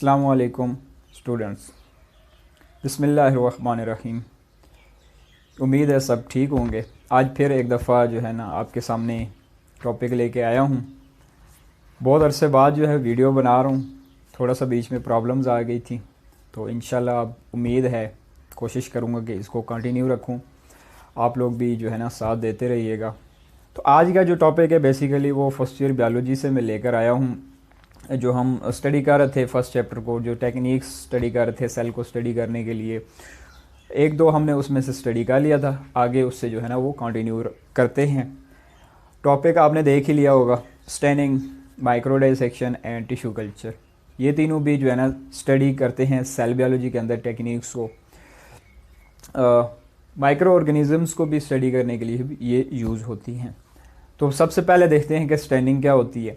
अस्सलामुअलैकुम स्टूडेंट्स, बिस्मिल्लाहिर्रहमानिर्रहीम। उम्मीद है सब ठीक होंगे। आज फिर एक दफ़ा जो है ना आपके सामने टॉपिक लेके आया हूँ। बहुत अरसे बाद जो है वीडियो बना रहा हूँ। थोड़ा सा बीच में प्रॉब्लम्स आ गई थी, तो इंशाल्लाह अब उम्मीद है, कोशिश करूँगा कि इसको कंटिन्यू रखूँ। आप लोग भी जो है ना साथ देते रहिएगा। तो आज का जो टॉपिक है बेसिकली वो फर्स्ट ईयर बायोलॉजी से मैं लेकर आया हूँ। जो हम स्टडी कर रहे थे फर्स्ट चैप्टर को, जो टेक्निक्स स्टडी कर रहे थे सेल को स्टडी करने के लिए, एक दो हमने उसमें से स्टडी कर लिया था। आगे उससे जो है ना वो कंटिन्यू करते हैं। टॉपिक आपने देख ही लिया होगा, staining, micro dissection and tissue culture. ये तीनों भी जो है ना स्टडी करते हैं सेल बायोलॉजी के अंदर टेक्निक्स को। माइक्रो ऑर्गेनिजम्स को भी स्टडी करने के लिए भी ये यूज़ होती हैं। तो सबसे पहले देखते हैं कि स्टेनिंग क्या होती है।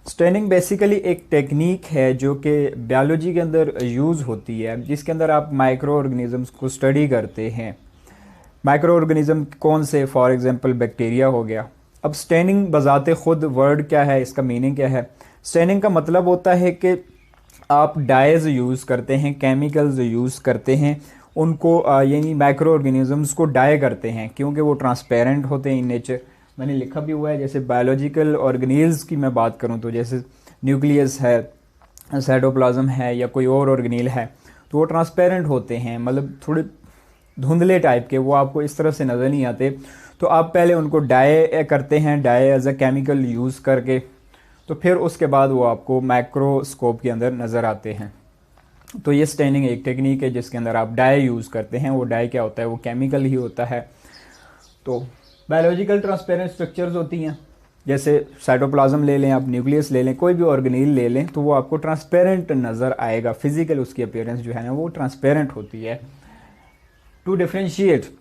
स्टेनिंग बेसिकली एक टेक्निक है जो कि बायोलॉजी के अंदर यूज़ होती है, जिसके अंदर आप माइक्रो ऑर्गेनिजम्स को स्टडी करते हैं। माइक्रो ऑर्गेनिज्म कौन से? फॉर एग्जांपल बैक्टीरिया हो गया। अब स्टेनिंग बजाते खुद वर्ड क्या है, इसका मीनिंग क्या है? स्टेनिंग का मतलब होता है कि आप डाइज यूज़ करते हैं, केमिकल्स यूज़ करते हैं, उनको यानी माइक्रो ऑर्गेनिजम्स को डाई करते हैं, क्योंकि वो ट्रांसपेरेंट होते हैं इन नेचर। मैंने लिखा भी हुआ है। जैसे बायोलॉजिकल ऑर्गेनील्स की मैं बात करूं तो जैसे न्यूक्लियस है, साइटोप्लाज्म है या कोई और ऑर्गेनील है, तो वो ट्रांसपेरेंट होते हैं, मतलब थोड़े धुंधले टाइप के, वो आपको इस तरह से नज़र नहीं आते। तो आप पहले उनको डाई करते हैं, dye as a chemical use करके, तो फिर उसके बाद वो आपको माइक्रोस्कोप के अंदर नज़र आते हैं। तो ये स्टेनिंग एक टेक्निक है जिसके अंदर आप डाई यूज़ करते हैं। वो डाई क्या होता है? वो केमिकल ही होता है। तो बायोलॉजिकल ट्रांसपेरेंट स्ट्रक्चर्स होती हैं, जैसे साइटोप्लाज्म ले लें, आप न्यूक्लियस ले लें, कोई भी ऑर्गेनील ले लें, तो वो आपको ट्रांसपेरेंट नज़र आएगा। फिजिकल उसकी अपीयरेंस जो है ना वो ट्रांसपेरेंट होती है। टू डिफ्रेंशिएट,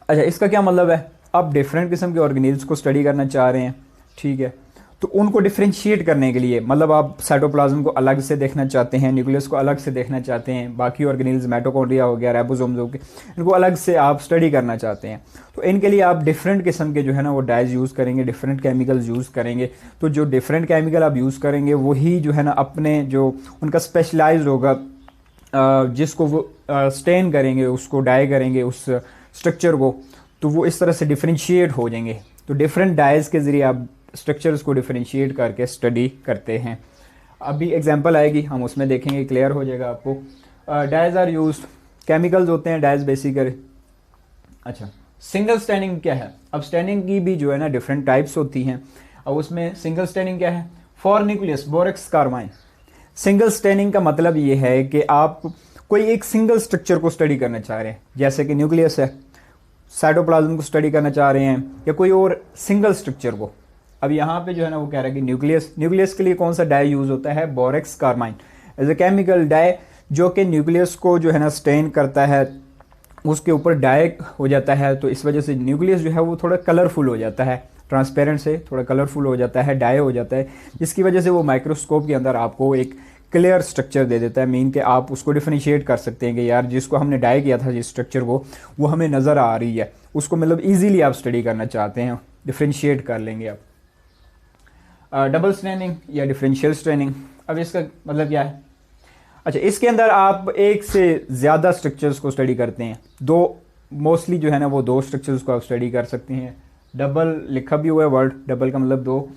अच्छा इसका क्या मतलब है? आप डिफरेंट किस्म के ऑर्गेनील्स को स्टडी करना चाह रहे हैं, ठीक है, तो उनको डिफ्रेंशिएट करने के लिए, मतलब आप साइटोप्लाज्म को अलग से देखना चाहते हैं, न्यूक्लियस को अलग से देखना चाहते हैं, बाकी ऑर्गेनील्स माइटोकॉन्ड्रिया हो गया, राइबोसोम्स हो गए, इनको अलग से आप स्टडी करना चाहते हैं, तो इनके लिए आप डिफरेंट किस्म के जो है ना वो डाइज यूज़ करेंगे, डिफरेंट केमिकल्स यूज़ करेंगे। तो जो डिफरेंट केमिकल आप यूज़ करेंगे वही जो है ना अपने जो उनका स्पेशलाइज होगा, जिसको वो स्टेन करेंगे, उसको डाई करेंगे उस स्ट्रक्चर को, तो वो इस तरह से डिफ्रेंशिएट हो जाएंगे। तो डिफरेंट डाइज के ज़रिए आप स्ट्रक्चर्स को डिफरेंशिएट करके स्टडी करते हैं। अभी एग्जांपल आएगी, हम उसमें देखेंगे, क्लियर हो जाएगा आपको। डाइज आर यूज्ड, केमिकल्स होते हैं डाइज बेसिकली। अच्छा, सिंगल स्टेनिंग क्या है? अब स्टेनिंग की भी जो है ना डिफरेंट टाइप्स होती हैं। अब उसमें सिंगल स्टेनिंग क्या है? For nucleus borax carmine. Single staining का मतलब ये है कि आप कोई एक सिंगल स्ट्रक्चर को स्टडी करना चाह रहे हैं, जैसे कि न्यूक्लियस है, साइटोप्लाज्म को स्टडी करना चाह रहे हैं, या कोई और सिंगल स्ट्रक्चर को। अब यहाँ पे जो है ना वो कह रहा है कि न्यूक्लियस के लिए कौन सा डाई यूज़ होता है? Borax carmine as a chemical dye, जो कि न्यूक्लियस को जो है ना स्टेन करता है, उसके ऊपर डाई हो जाता है। तो इस वजह से न्यूक्लियस जो है वो थोड़ा कलरफुल हो जाता है, ट्रांसपेरेंट से थोड़ा कलरफुल हो जाता है, डाई हो जाता है, जिसकी वजह से वो माइक्रोस्कोप के अंदर आपको एक क्लियर स्ट्रक्चर दे देता है। मीन कि आप उसको डिफरेंशिएट कर सकते हैं कि यार जिसको हमने डाई किया था जिस स्ट्रक्चर को, वो हमें नज़र आ रही है, उसको मतलब ईजीली आप स्टडी करना चाहते हैं, डिफरेंशिएट कर लेंगे आप। डबल स्टेनिंग या डिफरेंशियल स्टेनिंग, अब इसका मतलब क्या है? अच्छा, इसके अंदर आप एक से ज़्यादा स्ट्रक्चर्स को स्टडी करते हैं। दो, मोस्टली जो है ना वो दो स्ट्रक्चर्स को आप स्टडी कर सकते हैं। डबल लिखा भी हुआ है वर्ड, डबल का मतलब दो।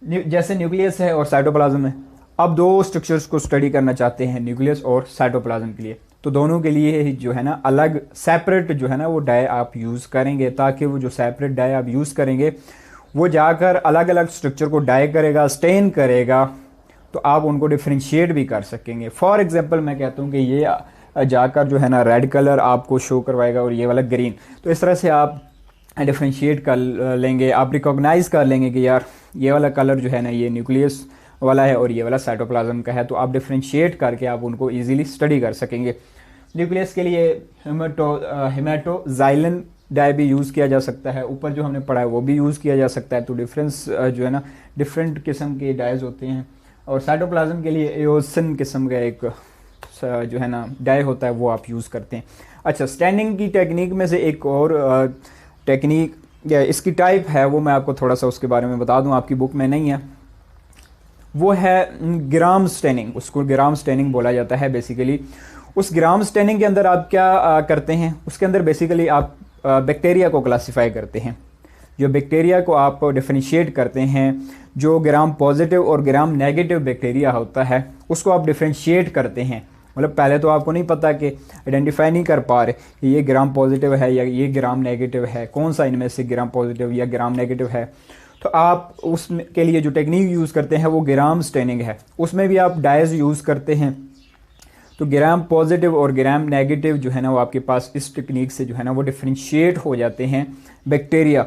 जैसे न्यूक्लियस है और साइटोप्लाज्म है, आप दो स्ट्रक्चर्स को स्टडी करना चाहते हैं, न्यूक्लियस और साइटोप्लाज्म के लिए, तो दोनों के लिए जो है ना अलग सेपरेट जो है ना वो डाई आप यूज़ करेंगे, ताकि वो जो सेपरेट डाई आप यूज़ करेंगे वो जाकर अलग अलग स्ट्रक्चर को डाई करेगा, स्टेन करेगा, तो आप उनको डिफरेंशिएट भी कर सकेंगे। फॉर एग्जांपल मैं कहता हूँ कि ये जाकर जो है ना रेड कलर आपको शो करवाएगा और ये वाला ग्रीन, तो इस तरह से आप डिफरेंशिएट कर लेंगे, आप रिकॉग्नाइज़ कर लेंगे कि यार ये वाला कलर जो है ना ये न्यूक्लियस वाला है और ये वाला साइटोप्लाज्म का है। तो आप डिफरेंशिएट करके आप उनको ईजिली स्टडी कर सकेंगे। न्यूक्लियस के लिए हेमाटोजाइलन डाई भी यूज़ किया जा सकता है, ऊपर जो हमने पढ़ा है वो भी यूज़ किया जा सकता है। तो डिफरेंस जो है ना डिफरेंट किस्म के डाइज होते हैं। और साइटोप्लाज्म के लिए एओसिन किस्म का एक जो है ना डाई होता है, वो आप यूज़ करते हैं। अच्छा, स्टेनिंग की टेक्निक में से एक और टेक्निक या इसकी टाइप है, वो मैं आपको थोड़ा सा उसके बारे में बता दूं, आपकी बुक में नहीं है। वो है ग्राम स्टेनिंग। उसको ग्राम स्टेनिंग बोला जाता है बेसिकली। उस ग्राम स्टेनिंग के अंदर आप क्या करते हैं, उसके अंदर बेसिकली आप बैक्टीरिया को क्लासिफाई करते हैं। जो बैक्टीरिया को आप डिफरेंशिएट करते हैं, जो ग्राम पॉजिटिव और ग्राम नेगेटिव बैक्टीरिया होता है उसको आप डिफरेंशिएट करते हैं। मतलब पहले तो आपको नहीं पता कि आइडेंटिफाई नहीं कर पा रहे कि ये ग्राम पॉजिटिव है या ये ग्राम नेगेटिव है, कौन सा इनमें से ग्राम पॉजिटिव या ग्राम नेगेटिव है। तो आप उसके लिए जो टेक्निक यूज़ करते हैं वो ग्राम स्टेनिंग है। उसमें भी आप डायज यूज़ करते हैं। तो ग्राम पॉजिटिव और ग्राम नेगेटिव जो है ना वो आपके पास इस टेक्निक से जो है ना वो डिफरेंशिएट हो जाते हैं बैक्टीरिया।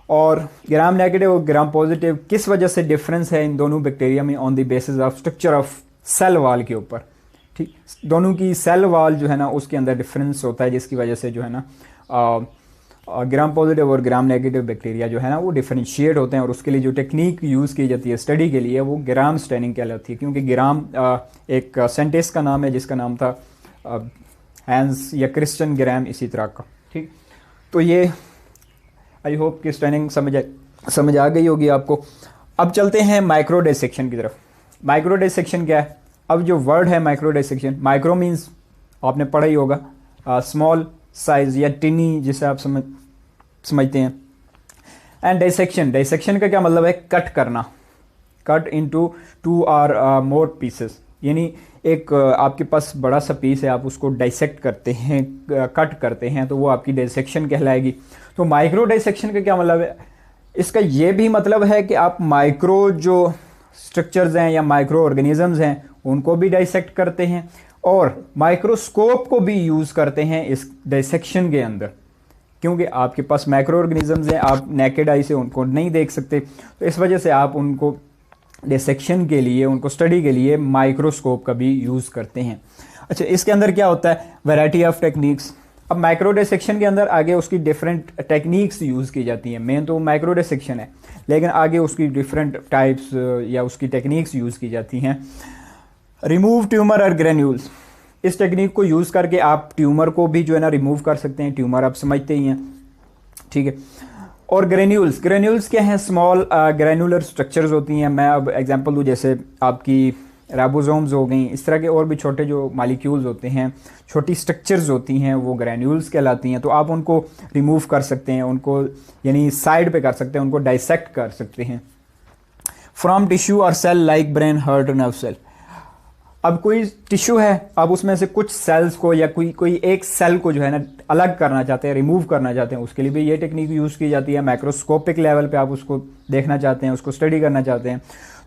और ग्राम नेगेटिव और ग्राम पॉजिटिव किस वजह से डिफरेंस है इन दोनों बैक्टीरिया में, on the basis of structure of cell wall के ऊपर। ठीक, दोनों की सेल वॉल जो है ना उसके अंदर डिफरेंस होता है, जिसकी वजह से जो है ना ग्राम पॉजिटिव और ग्राम नेगेटिव बैक्टीरिया जो है ना वो डिफरेंशिएट होते हैं। और उसके लिए जो टेक्निक यूज़ की जाती है स्टडी के लिए वो ग्राम स्टेनिंग कहलाती है। क्योंकि ग्राम एक साइंटिस्ट का नाम है जिसका नाम था हैंस या क्रिश्चियन ग्राम, इसी तरह का। ठीक, तो ये आई होप कि स्टेनिंग समझ आ गई होगी आपको। अब चलते हैं माइक्रो डिसेक्शन की तरफ। माइक्रो डिसेक्शन क्या है? अब जो वर्ड है माइक्रो डिसेक्शन, माइक्रो मीन्स आपने पढ़ा ही होगा स्मॉल साइज या टिनी जिसे आप समझते हैं। एंड डिसेक्शन, डिसेक्शन का क्या मतलब है? कट करना, कट इनटू 2 और मोर पीसेस। यानी एक आपके पास बड़ा सा पीस है, आप उसको डाइसेक्ट करते हैं, कट करते हैं, तो वो आपकी डिसेक्शन कहलाएगी। तो माइक्रो डिसेक्शन का क्या मतलब है? इसका ये भी मतलब है कि आप माइक्रो जो स्ट्रक्चर्स हैं या माइक्रो ऑर्गेनिजम्स हैं उनको भी डाइसेक्ट करते हैं और माइक्रोस्कोप को भी यूज़ करते हैं इस डाइसेक्शन के अंदर। क्योंकि आपके पास माइक्रो ऑर्गेनिजम्स हैं, आप नेकेड आई से उनको नहीं देख सकते, तो इस वजह से आप उनको डिसेक्शन के लिए, उनको स्टडी के लिए माइक्रोस्कोप का भी यूज़ करते हैं। अच्छा, इसके अंदर क्या होता है? Variety of techniques. अब माइक्रो डिसेक्शन के अंदर आगे उसकी डिफरेंट टेक्निक्स यूज़ की जाती हैं। मेन तो माइक्रो डिसेक्शन है, लेकिन आगे उसकी डिफरेंट टाइप्स या उसकी टेक्निक्स यूज़ की जाती हैं। रिमूव ट्यूमर और ग्रेन्यूल्स, इस टेक्निक को यूज़ करके आप ट्यूमर को भी जो है ना रिमूव कर सकते हैं। ट्यूमर आप समझते ही हैं, ठीक है। और ग्रेन्यूल्स, ग्रेन्यूल्स क्या हैं? स्मॉल ग्रेनुलर स्ट्रक्चर्स होती हैं। मैं अब एग्जांपल दूँ, जैसे आपकी राइबोसोम्स हो गई, इस तरह के और भी छोटे जो मालिक्यूल्स होते हैं, छोटी स्ट्रक्चर्स होती हैं, वो ग्रेन्यूल्स कहलाती हैं। तो आप उनको रिमूव कर सकते हैं, उनको यानी साइड पे कर सकते हैं, उनको डाइसेक्ट कर सकते हैं। फ्रॉम टिश्यू और cell like brain, heart, nerve cell. अब कोई टिश्यू है, अब उसमें से कुछ सेल्स को या कोई एक सेल को जो है ना अलग करना चाहते हैं, रिमूव करना चाहते हैं, उसके लिए भी ये टेक्निक यूज़ की जाती है। माइक्रोस्कोपिक लेवल पे आप उसको देखना चाहते हैं, उसको स्टडी करना चाहते हैं।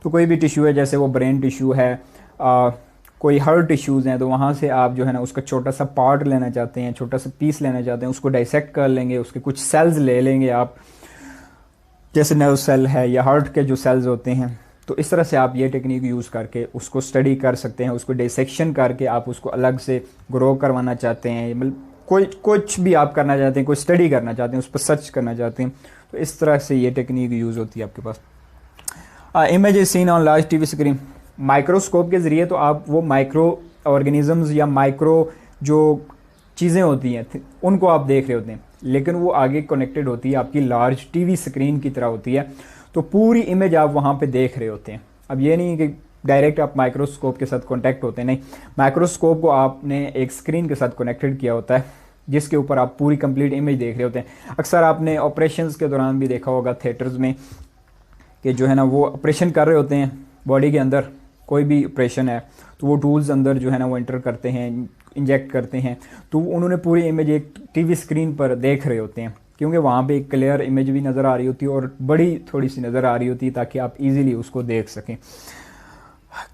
तो कोई भी टिश्यू है, जैसे वो ब्रेन टिश्यू है, कोई हार्ट टिश्यूज़ हैं, तो वहाँ से आप जो है ना उसका छोटा सा पार्ट लेना चाहते हैं, छोटा सा पीस लेना चाहते हैं, उसको डाइसेक्ट कर लेंगे, उसके कुछ सेल्स ले लेंगे आप, जैसे नर्व सेल है या हार्ट के जो सेल्स होते हैं। तो इस तरह से आप ये टेक्निक यूज़ करके उसको स्टडी कर सकते हैं। उसको डिसेक्शन करके आप उसको अलग से ग्रो करवाना चाहते हैं, मतलब कुछ भी आप करना चाहते हैं, कोई स्टडी करना चाहते हैं, उस पर सर्च करना चाहते हैं, तो इस तरह से ये टेक्निक यूज़ होती है आपके पास। Image is seen on large TV screen, microscope के ज़रिए तो आप वो माइक्रो ऑर्गेनिजम्स या माइक्रो जो चीज़ें होती हैं उनको आप देख रहे होते हैं, लेकिन वो आगे कनेक्टेड होती है आपकी लार्ज टीवी स्क्रीन की तरह होती है। तो पूरी इमेज आप वहाँ पे देख रहे होते हैं। अब ये नहीं कि डायरेक्ट आप माइक्रोस्कोप के साथ कॉन्टैक्ट होते हैं, नहीं, माइक्रोस्कोप को आपने एक स्क्रीन के साथ कनेक्टेड किया होता है जिसके ऊपर आप पूरी कंप्लीट इमेज देख रहे होते हैं। अक्सर आपने ऑपरेशंस के दौरान भी देखा होगा थिएटर्स में कि जो है ना वो ऑपरेशन कर रहे होते हैं, बॉडी के अंदर कोई भी ऑपरेशन है, तो वो टूल्स अंदर जो है ना वो एंटर करते हैं, इंजेक्ट करते हैं, तो उन्होंने पूरी इमेज एक टीवी स्क्रीन पर देख रहे होते हैं, क्योंकि वहाँ पे एक क्लियर इमेज भी नज़र आ रही होती है और बड़ी थोड़ी सी नज़र आ रही होती है ताकि आप इजीली उसको देख सकें।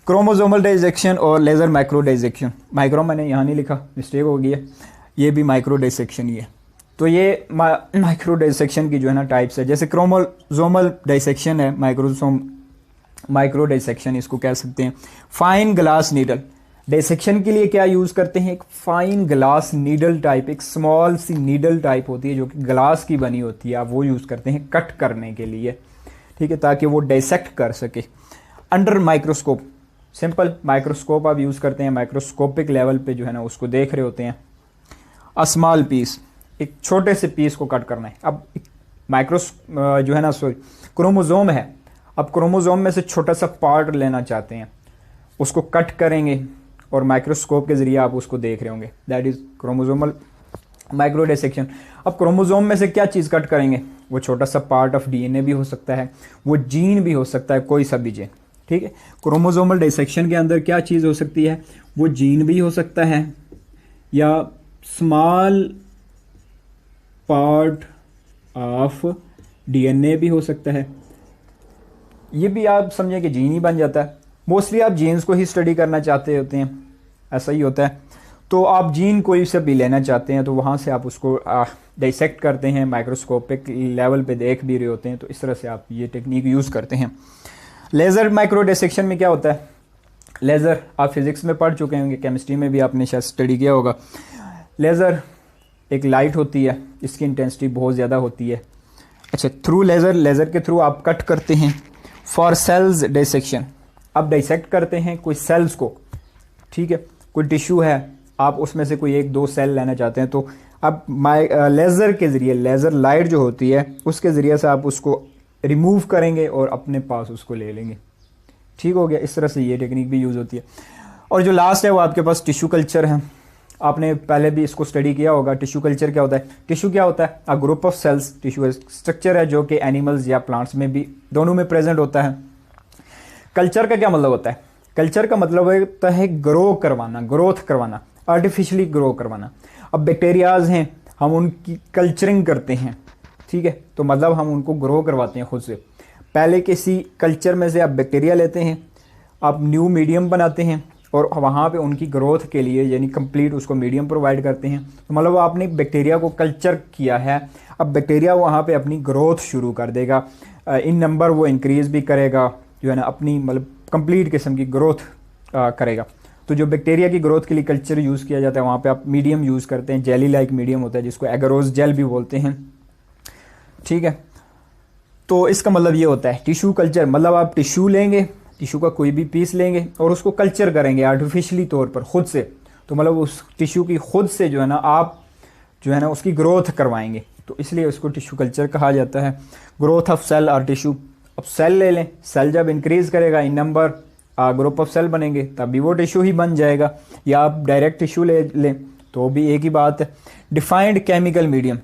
क्रोमोसोमल डाइसेक्शन और लेज़र माइक्रो डाइसेक्शन, माइक्रो मैंने यहाँ नहीं लिखा, मिस्टेक हो गई है, ये भी माइक्रो डाइसेक्शन ही है। तो ये माइक्रो डाइसेक्शन की जो है ना टाइप्स है, जैसे क्रोमोसोमल डाइसेक्शन है, माइक्रो डाइसेक्शन इसको कह सकते हैं। फाइन ग्लास नीडल, डिसेक्शन के लिए क्या यूज़ करते हैं? एक फाइन ग्लास नीडल टाइप, एक स्मॉल सी नीडल टाइप होती है जो कि ग्लास की बनी होती है, आप वो यूज़ करते हैं कट करने के लिए, ठीक है, ताकि वो डाइसेक्ट कर सके। अंडर माइक्रोस्कोप, सिंपल माइक्रोस्कोप आप यूज़ करते हैं, माइक्रोस्कोपिक लेवल पे जो है ना उसको देख रहे होते हैं। अ स्मॉल पीस, एक छोटे से पीस को कट करना है। अब जो है ना क्रोमोसोम है, अब क्रोमोसोम में से छोटा सा पार्ट लेना चाहते हैं, उसको कट करेंगे और माइक्रोस्कोप के ज़रिए आप उसको देख रहे होंगे, that is chromosomal micro dissection. अब क्रोमोसोम में से क्या चीज़ कट करेंगे? वो छोटा सा पार्ट ऑफ डीएनए भी हो सकता है, वो जीन भी हो सकता है, कोई सा भी जीन, ठीक है। क्रोमोसोमल डिसेक्शन के अंदर क्या चीज़ हो सकती है? वो जीन भी हो सकता है या स्मॉल पार्ट ऑफ डीएनए भी हो सकता है। ये भी आप समझें कि जीन ही बन जाता है। मोस्टली आप जीन्स को ही स्टडी करना चाहते होते हैं, ऐसा ही होता है। तो आप जीन कोई से भी लेना चाहते हैं तो वहाँ से आप उसको डाइसेक्ट करते हैं, माइक्रोस्कोपिक लेवल पे देख भी रहे होते हैं, तो इस तरह से आप ये टेक्निक यूज़ करते हैं। लेज़र माइक्रो डिसेक्शन में क्या होता है? लेज़र आप फिज़िक्स में पढ़ चुके होंगे, केमिस्ट्री में भी आपने शायद स्टडी किया होगा। लेज़र एक लाइट होती है, इसकी इंटेंसिटी बहुत ज़्यादा होती है। अच्छा, थ्रू लेज़र के थ्रू आप कट करते हैं फॉर सेल्स डिसेक्शन। आप डाइसेक्ट करते हैं कोई सेल्स को, ठीक है, कोई टिश्यू है, आप उसमें से कोई 1-2 सेल लेना चाहते हैं, तो आप लेज़र के ज़रिए, लेज़र लाइट जो होती है उसके ज़रिए से आप उसको रिमूव करेंगे और अपने पास उसको ले लेंगे, ठीक हो गया। इस तरह से ये टेक्निक भी यूज़ होती है। और जो लास्ट है वो आपके पास टिश्यू कल्चर है। आपने पहले भी इसको स्टडी किया होगा। टिश्यू कल्चर क्या होता है? टिश्यू क्या होता है? A group of cells. Tissue structure है जो कि एनिमल्स या प्लांट्स में भी, दोनों में प्रेजेंट होता है। कल्चर का क्या मतलब होता है? कल्चर का मतलब होता है ग्रो करवाना, ग्रोथ करवाना, आर्टिफिशियली ग्रो करवाना। अब बैक्टीरियाज हैं, हम उनकी कल्चरिंग करते हैं, ठीक है, तो मतलब हम उनको ग्रो करवाते हैं खुद से। पहले किसी कल्चर में से आप बैक्टीरिया लेते हैं, आप न्यू मीडियम बनाते हैं और वहाँ पे उनकी ग्रोथ के लिए यानी कंप्लीट उसको मीडियम प्रोवाइड करते हैं। तो मतलब आपने बैक्टीरिया को कल्चर किया है, अब बैक्टीरिया वहाँ पे अपनी ग्रोथ शुरू कर देगा, इन नंबर वो इंक्रीज़ भी करेगा, जो है ना अपनी मतलब कंप्लीट किस्म की ग्रोथ करेगा। तो जो बैक्टीरिया की ग्रोथ के लिए कल्चर यूज़ किया जाता है, वहाँ पे आप मीडियम यूज़ करते हैं, जेली लाइक मीडियम होता है जिसको एगरोज जेल भी बोलते हैं, ठीक है। तो इसका मतलब ये होता है टिश्यू कल्चर, मतलब आप टिश्यू लेंगे, टिश्यू का कोई भी पीस लेंगे और उसको कल्चर करेंगे आर्टिफिशियली तौर पर खुद से। तो मतलब उस टिश्यू की खुद से जो है ना आप जो है ना उसकी ग्रोथ करवाएंगे, तो इसलिए उसको टिश्यू कल्चर कहा जाता है। ग्रोथ ऑफ सेल और टिश्यू। अब सेल ले लें, सेल जब इंक्रीज़ करेगा इन नंबर, ग्रुप ऑफ सेल बनेंगे, तभी वो टिश्यू ही बन जाएगा। या आप डायरेक्ट टिश्यू ले लें तो भी एक ही बात है। Defined chemical medium.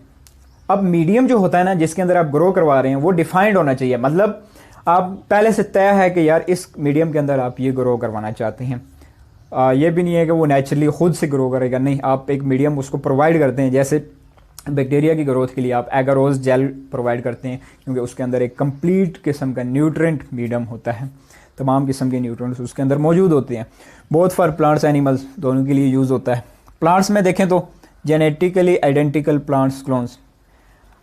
अब मीडियम जो होता है ना जिसके अंदर आप ग्रो करवा रहे हैं वो डिफाइंड होना चाहिए, मतलब आप पहले से तय है कि यार इस मीडियम के अंदर आप ये ग्रो करवाना चाहते हैं। ये भी नहीं है कि वो नेचुरली खुद से ग्रो करेगा, नहीं, आप एक मीडियम उसको प्रोवाइड करते हैं। जैसे बैक्टीरिया की ग्रोथ के लिए आप एगारोज जेल प्रोवाइड करते हैं, क्योंकि उसके अंदर एक कंप्लीट किस्म का न्यूट्रेंट मीडियम होता है, तमाम किस्म के न्यूट्रेंट्स उसके अंदर मौजूद होते हैं। बोथ फॉर प्लांट्स एनिमल्स, दोनों के लिए यूज़ होता है। प्लांट्स में देखें तो जेनेटिकली आइडेंटिकल प्लांट्स क्लोन्स।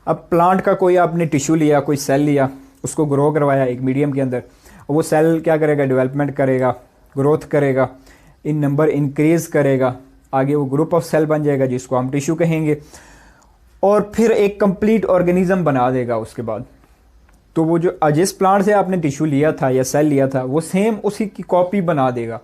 अब प्लांट का कोई आपने टिश्यू लिया, कोई सेल लिया, उसको ग्रो करवाया एक मीडियम के अंदर, वो सेल क्या करेगा? डेवलपमेंट करेगा, ग्रोथ करेगा, इन नंबर इंक्रीज़ करेगा, आगे वो ग्रुप ऑफ सेल बन जाएगा जिसको हम टिश्यू कहेंगे, और फिर एक कंप्लीट ऑर्गेनिज्म बना देगा उसके बाद। तो वो जो जिस प्लांट से आपने टिश्यू लिया था या सेल लिया था वो सेम उसी की कॉपी बना देगा,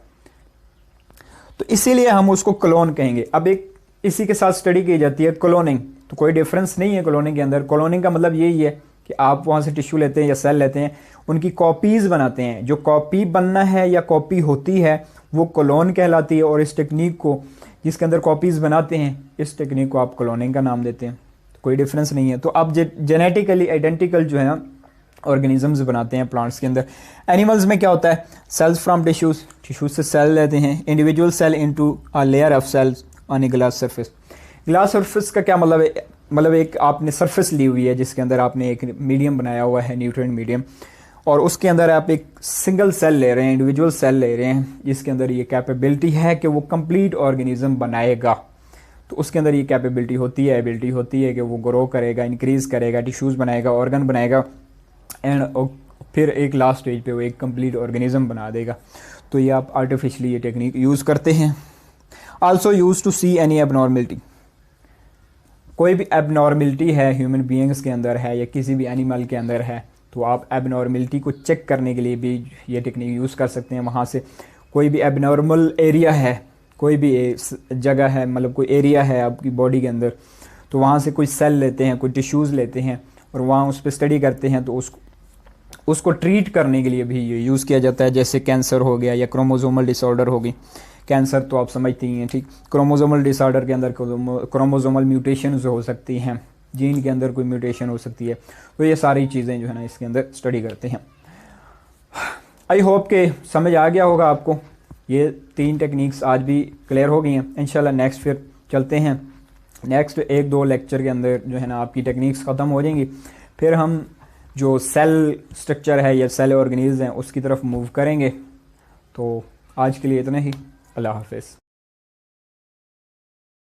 तो इसीलिए हम उसको क्लोन कहेंगे। अब एक इसी के साथ स्टडी की जाती है क्लोनिंग, तो कोई डिफरेंस नहीं है क्लोनिंग के अंदर। क्लोनिंग का मतलब यही है कि आप वहाँ से टिश्यू लेते हैं या सेल लेते हैं, उनकी कॉपीज़ बनाते हैं। जो कॉपी बनना है या कॉपी होती है वो क्लोन कहलाती है, और इस टेक्निक को जिसके अंदर कॉपीज़ बनाते हैं, इस टेक्निक को आप क्लोनिंग का नाम देते हैं। तो कोई डिफरेंस नहीं है। तो आप जेनेटिकली आइडेंटिकल जो है ना ऑर्गेनिजम्स बनाते हैं प्लांट्स के अंदर। एनिमल्स में क्या होता है? सेल्स फ्रॉम टिश्यूज़, टिश्यूज से सेल लेते हैं। Individual cell into a layer of cells on a glass surface. Glass surface का क्या मतलब है? मतलब एक आपने सरफेस ली हुई है जिसके अंदर आपने एक मीडियम बनाया हुआ है, न्यूट्रिएंट मीडियम, और उसके अंदर आप एक सिंगल सेल ले रहे हैं, इंडिविजुअल सेल ले रहे हैं, जिसके अंदर ये कैपेबिलिटी है कि वो कंप्लीट ऑर्गेनिज्म बनाएगा। तो उसके अंदर ये कैपेबिलिटी होती है, एबिलिटी होती है कि वो ग्रो करेगा, इंक्रीज़ करेगा, टिश्यूज़ बनाएगा, ऑर्गन बनाएगा, एंड फिर एक लास्ट स्टेज पे वो एक कंप्लीट ऑर्गेनिज्म बना देगा। तो ये आप आर्टिफिशियली ये टेक्निक यूज़ करते हैं। Also use to see any abnormality. कोई भी एबनॉर्मलिटी है ह्यूमन बीइंग्स के अंदर है या किसी भी एनिमल के अंदर है, तो आप एबनॉर्मलिटी को चेक करने के लिए भी ये टेक्निक यूज़ कर सकते हैं। वहाँ से कोई भी एबनॉर्मल एरिया है, कोई भी जगह है, मतलब कोई एरिया है आपकी बॉडी के अंदर, तो वहाँ से कोई सेल लेते हैं, कोई टिश्यूज़ लेते हैं और वहाँ उस पर स्टडी करते हैं, तो उसको ट्रीट करने के लिए भी यूज़ किया जाता है, जैसे कैंसर हो गया या क्रोमोसोमल डिसऑर्डर हो गई। कैंसर तो आप समझती ही हैं, ठीक। क्रोमोसोमल डिसऑर्डर के अंदर क्रोमोसोमल म्यूटेशंस हो सकती हैं, जीन के अंदर कोई म्यूटेशन हो सकती है। तो ये सारी चीज़ें जो है ना इसके अंदर स्टडी करते हैं। आई होप के समझ आ गया होगा आपको। ये 3 टेक्निक्स आज भी क्लियर हो गई हैं। इंशाल्लाह नेक्स्ट फिर चलते हैं, नेक्स्ट 1-2 लेक्चर के अंदर जो है ना आपकी टेक्निक्स ख़त्म हो जाएंगी। फिर हम जो सेल स्ट्रक्चर है या सेल ऑर्गेनिज्म हैं उसकी तरफ मूव करेंगे। तो आज के लिए इतना ही। अल्लाह हाफ़िज़।